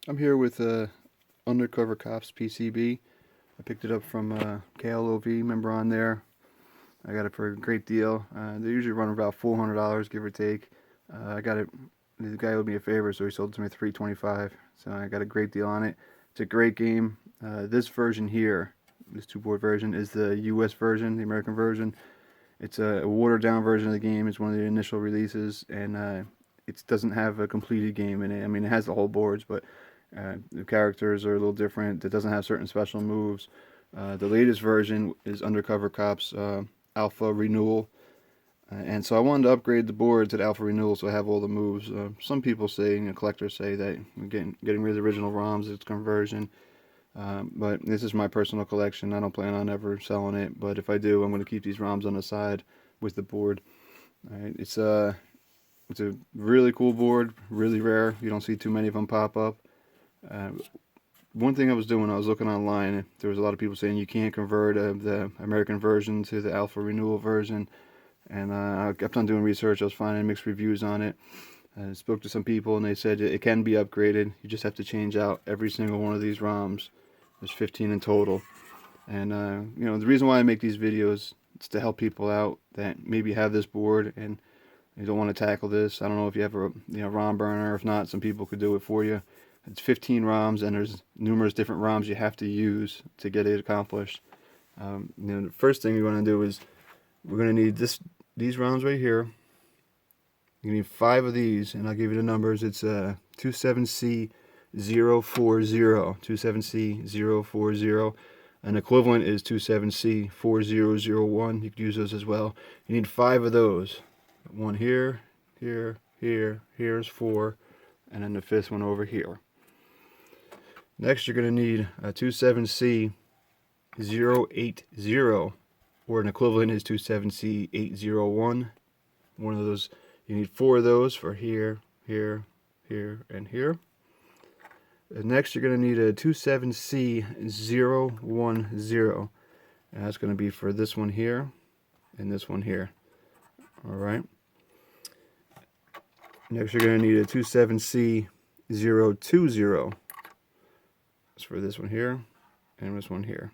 I'm here with Undercover Cops PCB. I picked it up from KLOV, member on there. I got it for a great deal. They usually run about $400, give or take. I got it. The guy owed me a favor, so he sold it to me at $325. So I got a great deal on it. It's a great game. This version here, this two-board version, is the U.S. version, the American version. It's a watered-down version of the game. It's one of the initial releases, and it doesn't have a completed game in it. I mean, it has the whole boards, but the characters are a little different. It doesn't have certain special moves. The latest version is Undercover Cops Alpha Renewal. And so I wanted to upgrade the board to the Alpha Renewal so I have all the moves. Some people say, collectors say that getting rid of the original ROMs is conversion. But this is my personal collection. I don't plan on ever selling it. But if I do, I'm going to keep these ROMs on the side with the board. All right, it's a really cool board, really rare. You don't see too many of them pop up. Uh, One thing I was doing, I was looking online. There was a lot of people saying you can't convert the American version to the Alpha Renewal version. And I kept on doing research. I was finding mixed reviews on it. I spoke to some people and they said it can be upgraded. You just have to change out every single one of these ROMs. There's 15 in total. And the reason why I make these videos is to help people out that maybe have this board and you don't want to tackle this. I don't know if you have a ROM burner. If not, some people could do it for you. It's 15 ROMs and there's numerous different ROMs you have to use to get it accomplished. The first thing you're going to do is we're going to need these ROMs right here. You need 5 of these, and I'll give you the numbers. It's 27C040, 27C040. An equivalent is 27C4001. You could use those as well. You need 5 of those. One here, here's 4, and then the 5th one over here. Next, you're going to need a 27C080, or an equivalent is 27C801. One of those, you need 4 of those for here, here, and here. Next, you're going to need a 27C010, and that's going to be for this one here and this one here. Alright. Next, you're going to need a 27C020. That's for this one here and this one here.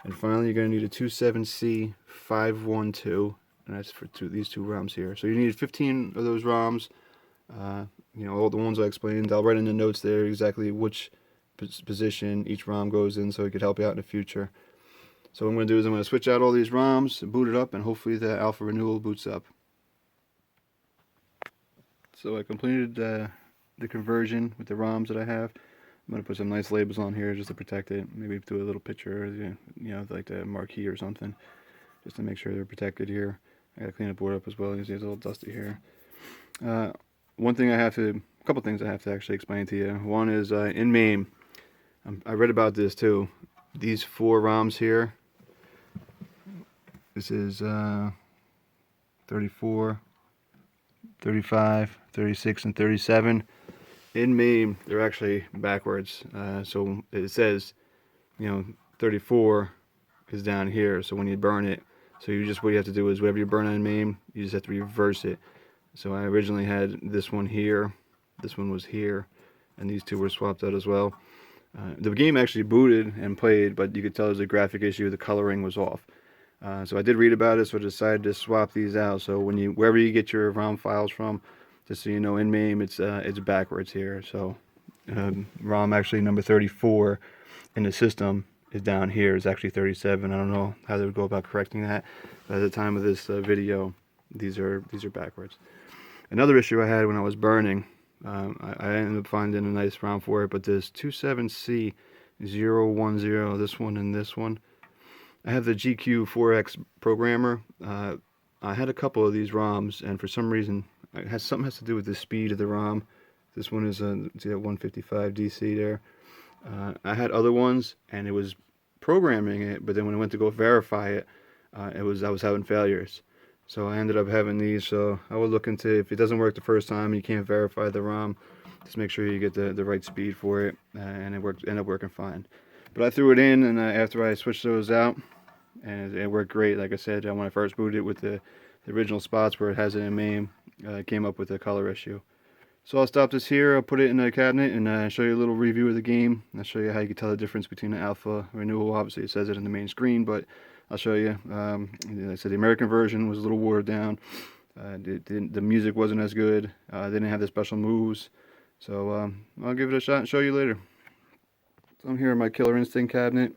And finally, you're going to need a 27C512, and that's for these two ROMs here. So you need 15 of those ROMs. All the ones I explained. I'll write in the notes there exactly which position each ROM goes in so it could help you out in the future. So what I'm going to do is I'm going to switch out all these ROMs, boot it up, and hopefully the Alpha Renewal boots up. So I completed the conversion with the ROMs that I have. I'm going to put some nice labels on here just to protect it. Maybe do a little picture, like the marquee or something, just to make sure they're protected here. I got to clean the board up as well. You see it's a little dusty here. A couple things I have to actually explain to you. One is in MAME, I read about this too. These 4 ROMs here. This is 34, 35, 36, and 37. In MAME, they're actually backwards. So it says, 34 is down here. So when you burn it, what you have to do is whatever you burn on MAME, you just have to reverse it. So I originally had this one here, this one was here, and these 2 were swapped out as well. The game actually booted and played, but you could tell there's a graphic issue. The coloring was off. So I did read about it, so I decided to swap these out. So wherever you get your ROM files from, just so you know, in MAME it's backwards here. So ROM actually number 34 in the system is down here. It's actually 37. I don't know how they would go about correcting that. But at the time of this video, these are backwards. Another issue I had when I was burning, I ended up finding a nice ROM for it, but this 27C010, this one and this one, I have the GQ4X programmer. I had a couple of these ROMs, and for some reason, something has to do with the speed of the ROM. This one is see that 155 DC there. I had other ones, and it was programming it, but then when I went to go verify it, I was having failures. So I ended up having these. So I would look into, if it doesn't work the first time and you can't verify the ROM, just make sure you get the right speed for it, and it ended up working fine. But I threw it in, and after I switched those out, and it worked great. Like I said, when I first booted it with the original spots where it has it in MAME, it came up with a color issue. So I'll stop this here, I'll put it in a cabinet and show you a little review of the game. I'll show you how you can tell the difference between the Alpha Renewal. Obviously it says it in the main screen, but I'll show you. Like I said, the American version was a little watered down. The music wasn't as good. They didn't have the special moves. So I'll give it a shot and show you later. So I'm here in my Killer Instinct cabinet.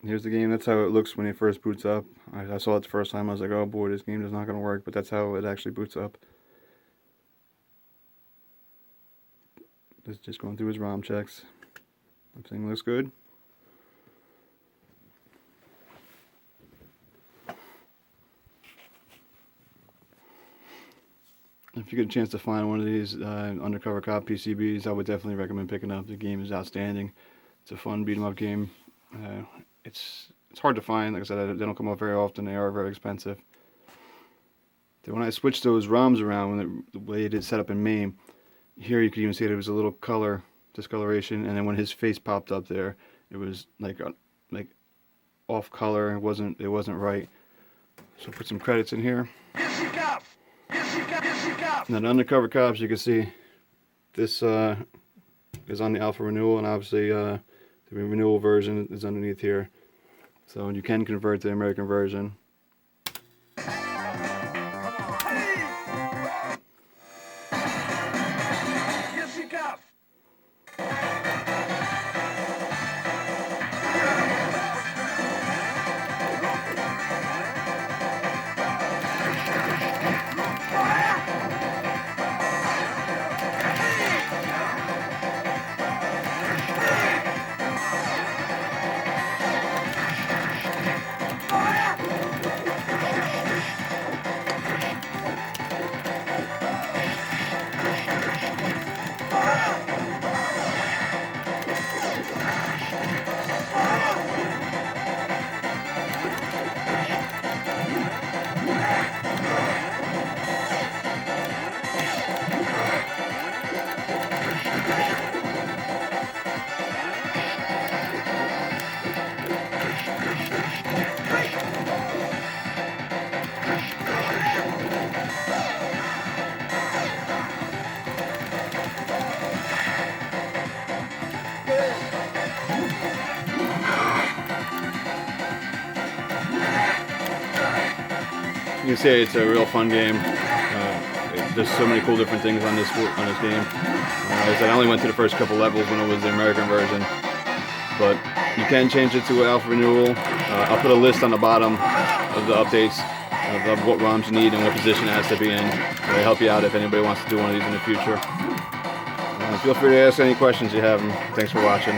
Here's the game. That's how it looks when it first boots up. I saw it the first time. I was like, oh boy, this game is not going to work. But that's how it actually boots up. Just going through his ROM checks. Everything looks good. If you get a chance to find one of these Undercover Cop PCBs, I would definitely recommend picking up. The game is outstanding. It's a fun beat 'em up game. It's hard to find. Like I said, they don't come up very often. They are very expensive. So when I switched those ROMs around, the way it is set up in MAME, here you could even see there was a little color discoloration, and then when his face popped up there, it was like off color. It wasn't right. So put some credits in here. Now the Undercover Cops, you can see this is on the Alpha Renewal, and obviously the Renewal version is underneath here. So you can convert to the American version. You can see it's a real fun game. There's so many cool different things on this game. As I said, I only went to the first couple levels when it was the American version, but you can change it to Alpha Renewal. I'll put a list on the bottom of the updates of what ROMs you need and what position it has to be in. It'll help you out if anybody wants to do one of these in the future. Feel free to ask any questions you have, and thanks for watching.